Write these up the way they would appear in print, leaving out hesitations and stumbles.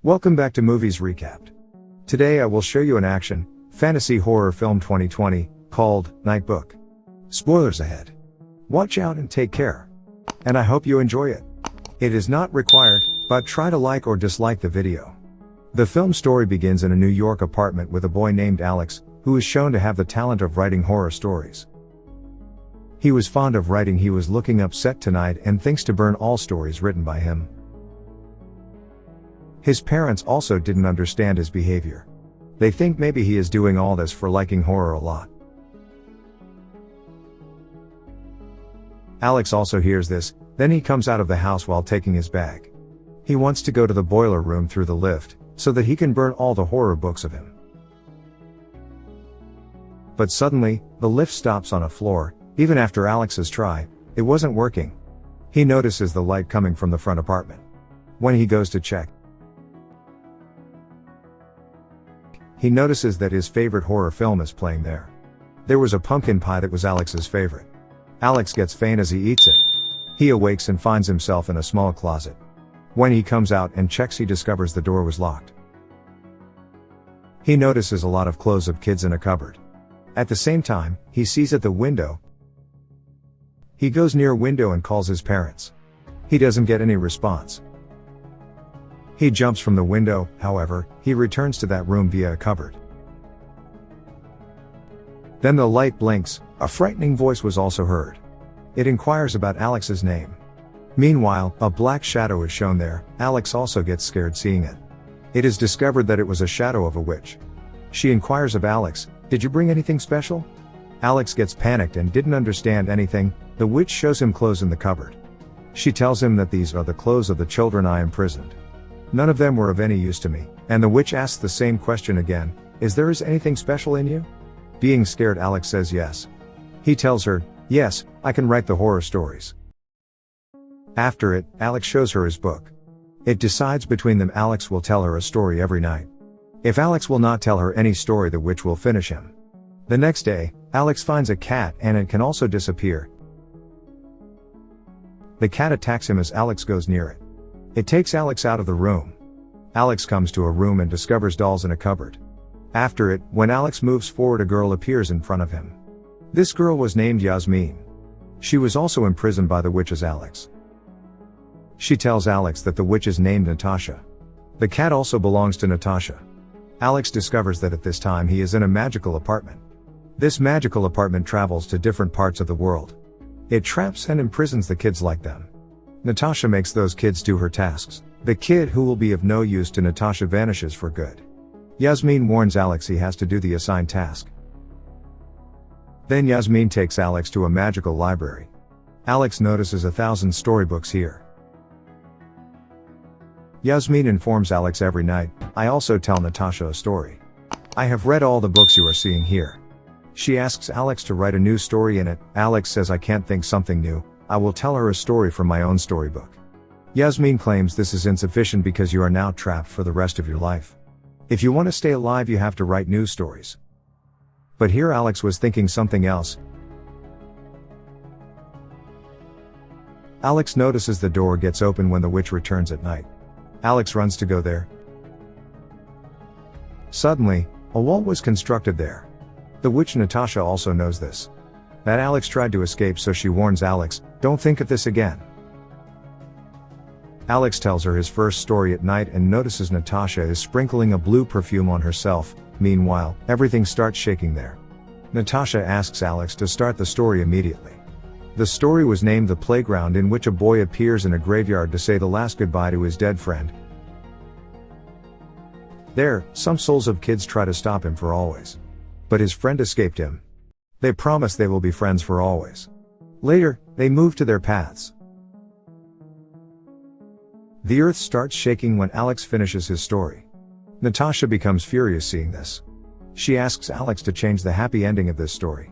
Welcome back to Movies Recapped. Today I will show you an action, fantasy horror film 2020, called Nightbook. Spoilers ahead. Watch out and take care. And I hope you enjoy it. It is not required, but try to like or dislike the video. The film story begins in a New York apartment with a boy named Alex, who is shown to have the talent of writing horror stories. He was fond of writing. He was looking upset tonight and thinks to burn all stories written by him. His parents also didn't understand his behavior. They think maybe he is doing all this for liking horror a lot. Alex also hears this, then he comes out of the house while taking his bag. He wants to go to the boiler room through the lift, so that he can burn all the horror books of him. But suddenly, the lift stops on a floor. Even after Alex's try, it wasn't working. He notices the light coming from the front apartment. When he goes to check, he notices that his favorite horror film is playing there. There was a pumpkin pie that was Alex's favorite. Alex gets faint as he eats it. He awakes and finds himself in a small closet. When he comes out and checks, he discovers the door was locked. He notices a lot of clothes of kids in a cupboard. At the same time, he sees at the window. He goes near a window and calls his parents. He doesn't get any response. He jumps from the window. However, he returns to that room via a cupboard. Then the light blinks. A frightening voice was also heard. It inquires about Alex's name. Meanwhile, a black shadow is shown there. Alex also gets scared seeing it. It is discovered that it was a shadow of a witch. She inquires of Alex, "Did you bring anything special?" Alex gets panicked and didn't understand anything. The witch shows him clothes in the cupboard. She tells him that these are the clothes of the children I imprisoned. None of them were of any use to me, and the witch asks the same question again, "Is there anything special in you?" Being scared, Alex says yes. He tells her, "Yes, I can write the horror stories." After it, Alex shows her his book. It decides between them. Alex will tell her a story every night. If Alex will not tell her any story, the witch will finish him. The next day, Alex finds a cat and it can also disappear. The cat attacks him as Alex goes near it. It takes Alex out of the room. Alex comes to a room and discovers dolls in a cupboard. After it, when Alex moves forward, a girl appears in front of him. This girl was named Yasmin. She was also imprisoned by the witch as Alex. She tells Alex that the witch is named Natasha. The cat also belongs to Natasha. Alex discovers that at this time he is in a magical apartment. This magical apartment travels to different parts of the world. It traps and imprisons the kids like them. Natasha makes those kids do her tasks. The kid who will be of no use to Natasha vanishes for good. Yasmin warns Alex he has to do the assigned task. Then Yasmin takes Alex to a magical library. Alex notices 1,000 storybooks here. Yasmin informs Alex every night, "I also tell Natasha a story. I have read all the books you are seeing here." She asks Alex to write a new story in it. Alex says, "I can't think something new. I will tell her a story from my own storybook." Yasmin claims this is insufficient because you are now trapped for the rest of your life. If you want to stay alive, you have to write new stories. But here Alex was thinking something else. Alex notices the door gets open when the witch returns at night. Alex runs to go there. Suddenly, a wall was constructed there. The witch Natasha also knows this. That Alex tried to escape, so she warns Alex, "Don't think of this again." Alex tells her his first story at night and notices Natasha is sprinkling a blue perfume on herself. Meanwhile, everything starts shaking there. Natasha asks Alex to start the story immediately. The story was named The Playground, in which a boy appears in a graveyard to say the last goodbye to his dead friend. There, some souls of kids try to stop him for always. But his friend escaped him. They promise they will be friends for always. Later, they move to their paths. The earth starts shaking when Alex finishes his story. Natasha becomes furious seeing this. She asks Alex to change the happy ending of this story.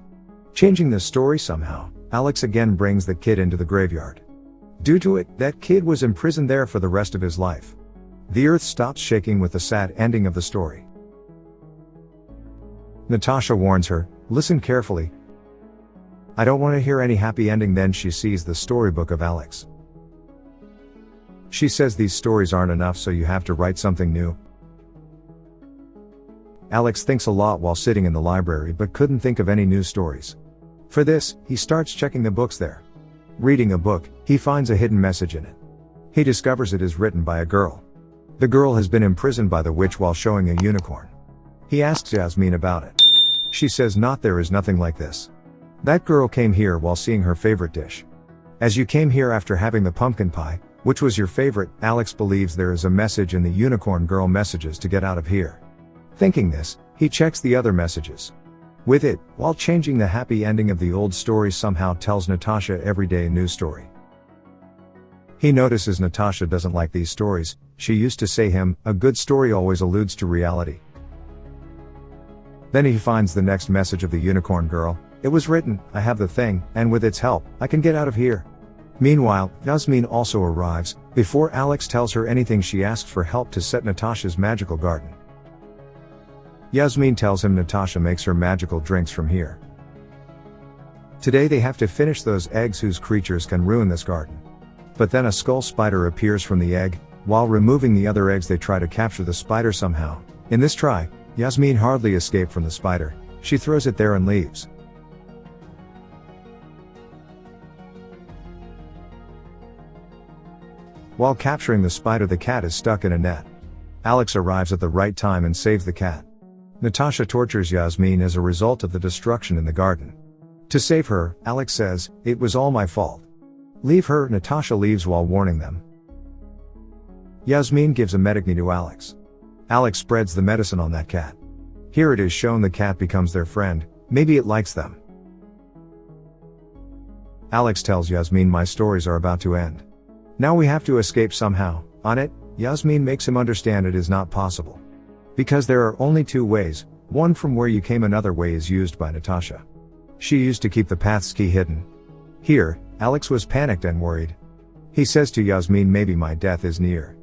Changing the story somehow, Alex again brings the kid into the graveyard. Due to it, that kid was imprisoned there for the rest of his life. The earth stops shaking with the sad ending of the story. Natasha warns her, "Listen carefully. I don't want to hear any happy ending." Then she sees the storybook of Alex. She says these stories aren't enough, so you have to write something new. Alex thinks a lot while sitting in the library but couldn't think of any new stories. For this, he starts checking the books there. Reading a book, he finds a hidden message in it. He discovers it is written by a girl. The girl has been imprisoned by the witch while showing a unicorn. He asks Yasmin about it. She says there is nothing like this. That girl came here while seeing her favorite dish. As you came here after having the pumpkin pie, which was your favorite, Alex believes there is a message in the unicorn girl messages to get out of here. Thinking this, he checks the other messages. With it, while changing the happy ending of the old story somehow tells Natasha every day a new story. He notices Natasha doesn't like these stories. She used to say a good story always alludes to reality. Then he finds the next message of the unicorn girl. It was written, I have the thing, and with its help, I can get out of here. Meanwhile, Yasmin also arrives. Before Alex tells her anything, she asks for help to set Natasha's magical garden. Yasmin tells him Natasha makes her magical drinks from here. Today they have to finish those eggs whose creatures can ruin this garden. But then a skull spider appears from the egg. While removing the other eggs, they try to capture the spider somehow. In this try, Yasmin hardly escapes from the spider. She throws it there and leaves. While capturing the spider, the cat is stuck in a net. Alex arrives at the right time and saves the cat. Natasha tortures Yasmin as a result of the destruction in the garden. To save her, Alex says, it was all my fault. Leave her. Natasha leaves while warning them. Yasmin gives a medicine to Alex. Alex spreads the medicine on that cat. Here it is shown the cat becomes their friend. Maybe it likes them. Alex tells Yasmin my stories are about to end. Now we have to escape somehow. On it, Yasmin makes him understand it is not possible. Because there are only two ways, one from where you came, another way is used by Natasha. She used to keep the path's key hidden. Here, Alex was panicked and worried. He says to Yasmin maybe my death is near.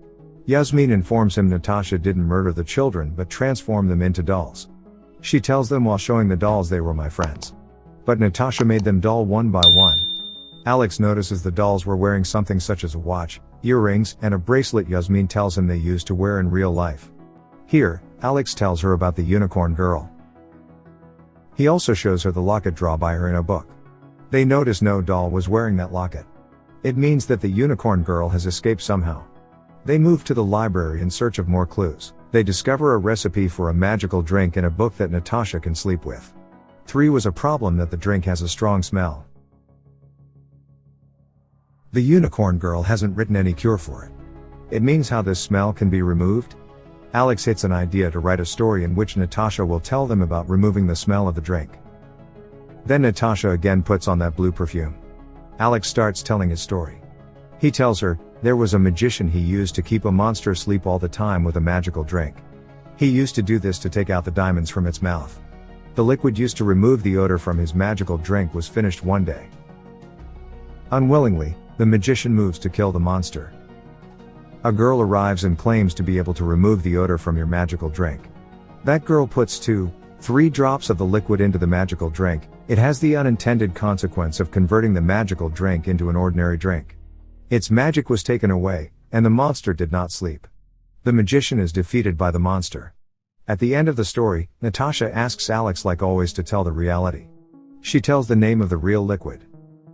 Yasmin informs him Natasha didn't murder the children but transformed them into dolls. She tells them while showing the dolls they were my friends. But Natasha made them doll one by one. Alex notices the dolls were wearing something such as a watch, earrings, and a bracelet Yasmin tells him they used to wear in real life. Here, Alex tells her about the unicorn girl. He also shows her the locket drawn by her in a book. They notice no doll was wearing that locket. It means that the unicorn girl has escaped somehow. They move to the library in search of more clues. They discover a recipe for a magical drink in a book that Natasha can sleep with. 3 was a problem that the drink has a strong smell. The unicorn girl hasn't written any cure for it. It means how this smell can be removed. Alex hits an idea to write a story in which Natasha will tell them about removing the smell of the drink. Then Natasha again puts on that blue perfume. Alex starts telling his story. He tells her, there was a magician he used to keep a monster asleep all the time with a magical drink. He used to do this to take out the diamonds from its mouth. The liquid used to remove the odor from his magical drink was finished one day. Unwillingly, the magician moves to kill the monster. A girl arrives and claims to be able to remove the odor from your magical drink. That girl puts 2-3 drops of the liquid into the magical drink. It has the unintended consequence of converting the magical drink into an ordinary drink. Its magic was taken away, and the monster did not sleep. The magician is defeated by the monster. At the end of the story, Natasha asks Alex like always to tell the reality. She tells the name of the real liquid,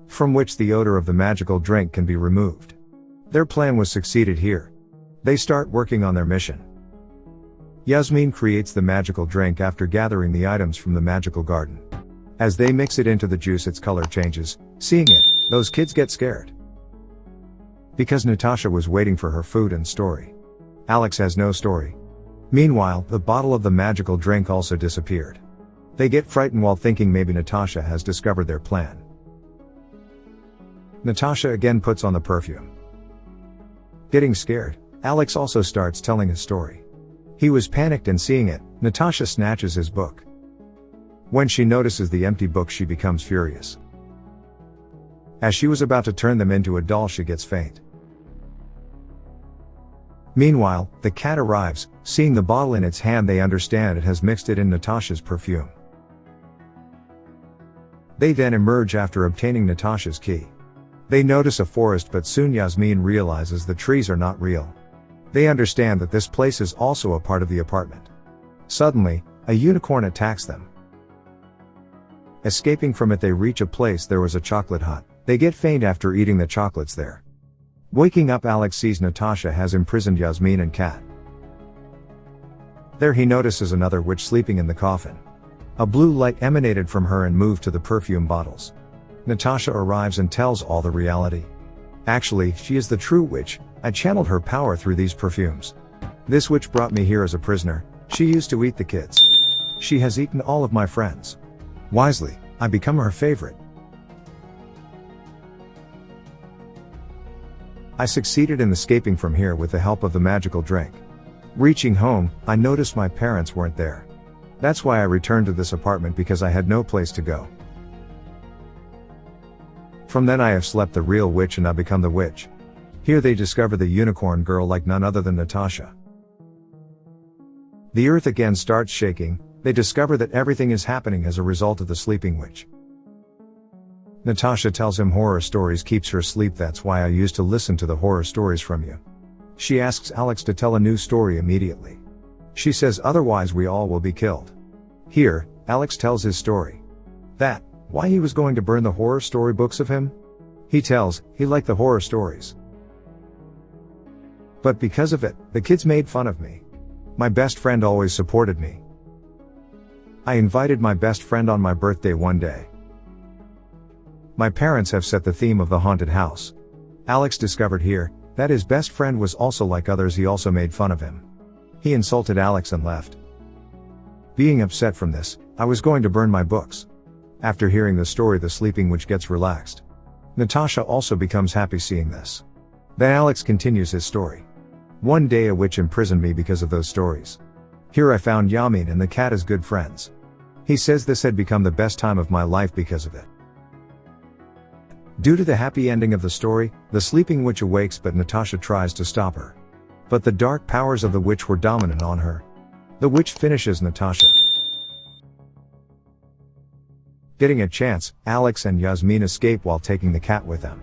from which the odor of the magical drink can be removed. Their plan was succeeded here. They start working on their mission. Yasmin creates the magical drink after gathering the items from the magical garden. As they mix it into the juice, its color changes. Seeing it, those kids get scared. Because Natasha was waiting for her food and story. Alex has no story. Meanwhile, the bottle of the magical drink also disappeared. They get frightened while thinking maybe Natasha has discovered their plan. Natasha again puts on the perfume. Getting scared, Alex also starts telling his story. He was panicked, and seeing it, Natasha snatches his book. When she notices the empty book, she becomes furious. As she was about to turn them into a doll, she gets faint. Meanwhile, the cat arrives. Seeing the bottle in its hand, they understand it has mixed it in Natasha's perfume. They then emerge after obtaining Natasha's key. They notice a forest, but soon Yasmin realizes the trees are not real. They understand that this place is also a part of the apartment. Suddenly, a unicorn attacks them. Escaping from it, they reach a place there was a chocolate hut. They get faint after eating the chocolates there. Waking up, Alex sees Natasha has imprisoned Yasmin and Kat. There he notices another witch sleeping in the coffin. A blue light emanated from her and moved to the perfume bottles. Natasha arrives and tells all the reality. Actually, she is the true witch. I channeled her power through these perfumes. This witch brought me here as a prisoner. She used to eat the kids. She has eaten all of my friends. Wisely, I become her favorite. I succeeded in escaping from here with the help of the magical drink. Reaching home, I noticed my parents weren't there. That's why I returned to this apartment, because I had no place to go. From then I have slept the real witch and I become the witch. Here they discover the unicorn girl like none other than Natasha. The earth again starts shaking. They discover that everything is happening as a result of the sleeping witch. Natasha tells him horror stories keeps her asleep. That's why I used to listen to the horror stories from you. She asks Alex to tell a new story immediately. She says otherwise we all will be killed. Here, Alex tells his story. That, why he was going to burn the horror story books of him? He tells, he liked the horror stories. But because of it, the kids made fun of me. My best friend always supported me. I invited my best friend on my birthday one day. My parents have set the theme of the haunted house. Alex discovered here, that his best friend was also like others. He also made fun of him. He insulted Alex and left. Being upset from this, I was going to burn my books. After hearing the story, the sleeping witch gets relaxed. Natasha also becomes happy seeing this. Then Alex continues his story. One day a witch imprisoned me because of those stories. Here I found Yamin and the cat as good friends. He says this had become the best time of my life because of it. Due to the happy ending of the story, the sleeping witch awakes, but Natasha tries to stop her. But the dark powers of the witch were dominant on her. The witch finishes Natasha. Getting a chance, Alex and Yasmin escape while taking the cat with them.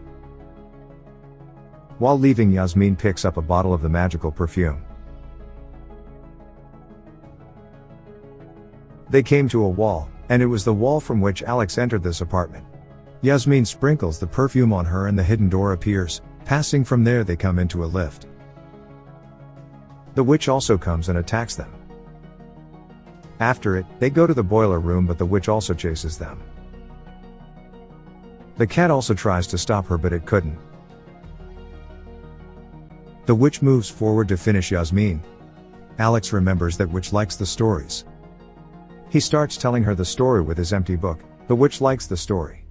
While leaving, Yasmin picks up a bottle of the magical perfume. They came to a wall, and it was the wall from which Alex entered this apartment. Yasmin sprinkles the perfume on her and the hidden door appears. Passing from there, they come into a lift. The witch also comes and attacks them. After it, they go to the boiler room, but the witch also chases them. The cat also tries to stop her, but it couldn't. The witch moves forward to finish Yasmin. Alex remembers that witch likes the stories. He starts telling her the story with his empty book. The witch likes the story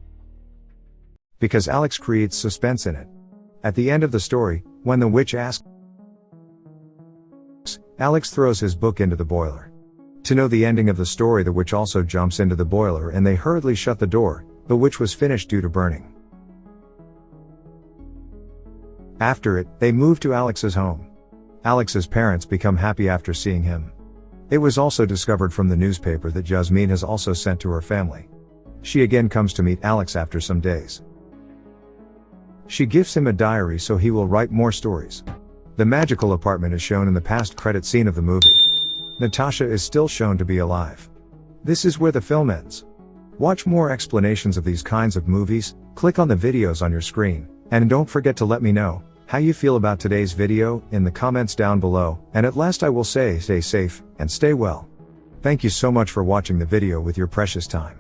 because Alex creates suspense in it. At the end of the story, when the witch asks, Alex throws his book into the boiler. To know the ending of the story, the witch also jumps into the boiler and they hurriedly shut the door. The witch was finished due to burning. After it, they move to Alex's home. Alex's parents become happy after seeing him. It was also discovered from the newspaper that Yasmin has also sent to her family. She again comes to meet Alex after some days. She gifts him a diary so he will write more stories. The magical apartment is shown in the past credit scene of the movie. Natasha is still shown to be alive. This is where the film ends. Watch more explanations of these kinds of movies, click on the videos on your screen, and don't forget to let me know how you feel about today's video in the comments down below, and at last I will say, stay safe, and stay well. Thank you so much for watching the video with your precious time.